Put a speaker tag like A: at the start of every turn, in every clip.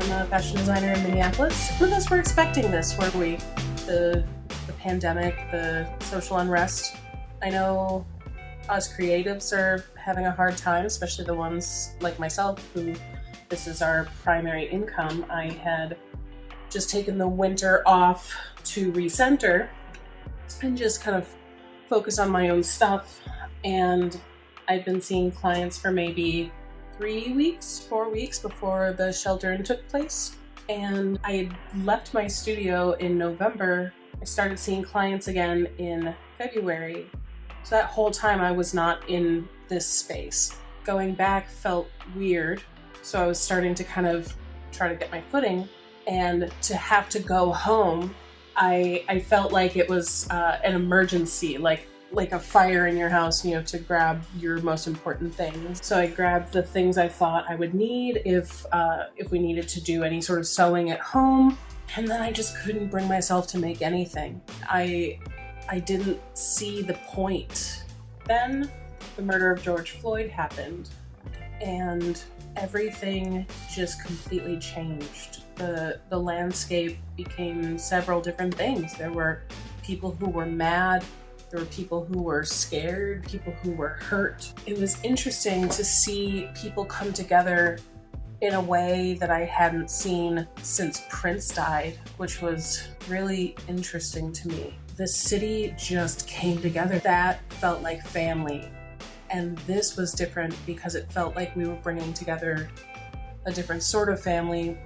A: I'm a fashion designer in Minneapolis. None of us were expecting this, were we? The pandemic, the social unrest. I know us creatives are having a hard time, especially the ones like myself who this is our primary income. I had just taken the winter off to recenter and just kind of focus on my own stuff. And I've been seeing clients for maybe 4 weeks before the shelter-in took place. And I had left my studio in November. I started seeing clients again in February. So that whole time I was not in this space. Going back felt weird. So I was starting to kind of try to get my footing, and to have to go home, I felt like it was an emergency, like a fire in your house, to grab your most important things. So I grabbed the things I thought I would need if we needed to do any sort of sewing at home, and then I just couldn't bring myself to make anything. I didn't see the point. Then the murder of George Floyd happened, and everything just completely changed. The landscape became several different things. There were people who were mad, there were people who were scared, people who were hurt. It was interesting to see people come together in a way that I hadn't seen since Prince died, which was really interesting to me. The city just came together. That felt like family. And this was different because it felt like we were bringing together a different sort of family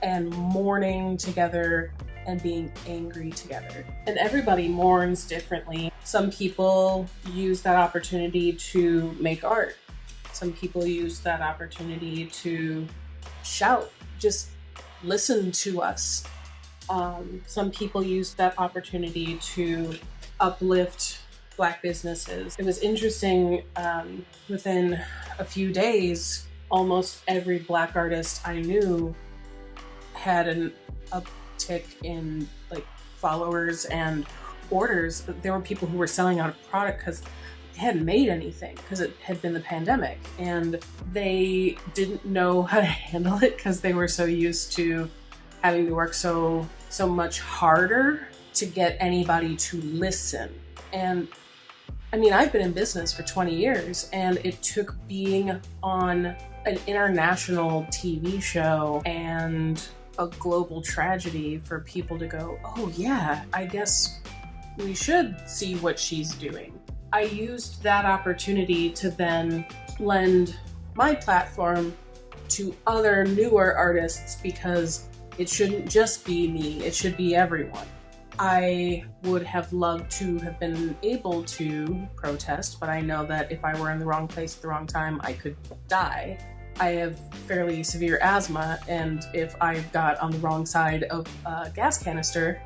A: and mourning together and being angry together. And everybody mourns differently. Some people use that opportunity to make art. Some people use that opportunity to shout, just listen to us. Some people use that opportunity to uplift Black businesses. It was interesting, within a few days, almost every Black artist I knew had an uptick in followers and orders. There were people who were selling out of product because they hadn't made anything because it had been the pandemic, and they didn't know how to handle it because they were so used to having to work so much harder to get anybody to listen. And I mean, I've been in business for 20 years, and it took being on an international TV show and a global tragedy for people to go, oh yeah, I guess we should see what she's doing. I used that opportunity to then lend my platform to other newer artists because it shouldn't just be me, it should be everyone. I would have loved to have been able to protest, but I know that if I were in the wrong place at the wrong time, I could die. I have fairly severe asthma, and if I got on the wrong side of a gas canister,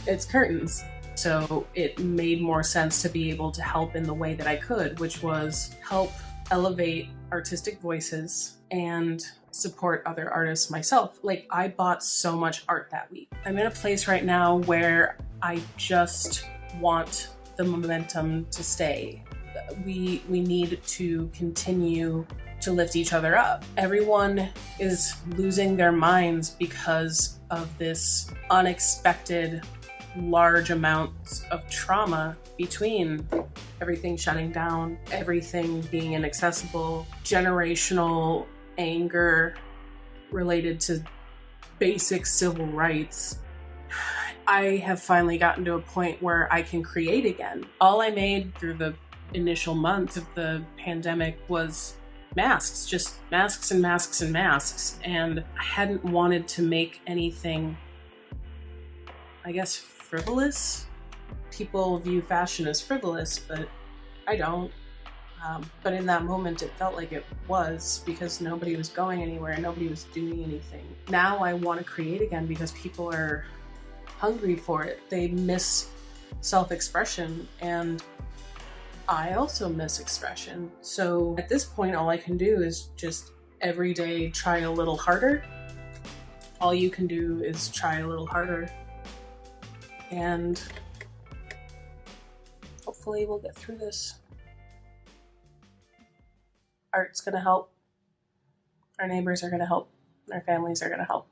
A: it's curtains. So it made more sense to be able to help in the way that I could, which was help elevate artistic voices and support other artists myself. I bought so much art that week. I'm in a place right now where I just want the momentum to stay. We need to continue to lift each other up. Everyone is losing their minds because of this unexpected large amounts of trauma between everything shutting down, everything being inaccessible, generational anger related to basic civil rights. I have finally gotten to a point where I can create again. All I made through the initial months of the pandemic was masks, just masks and masks and masks. And I hadn't wanted to make anything, I guess, frivolous. People view fashion as frivolous, but I don't. But in that moment, it felt like it was, because nobody was going anywhere, nobody was doing anything. Now I want to create again because people are hungry for it. They miss self-expression, and I also miss expression. So at this point, all I can do is just every day try a little harder. All you can do is try a little harder. And hopefully we'll get through this. Art's gonna help. Our neighbors are gonna help. our families are going to help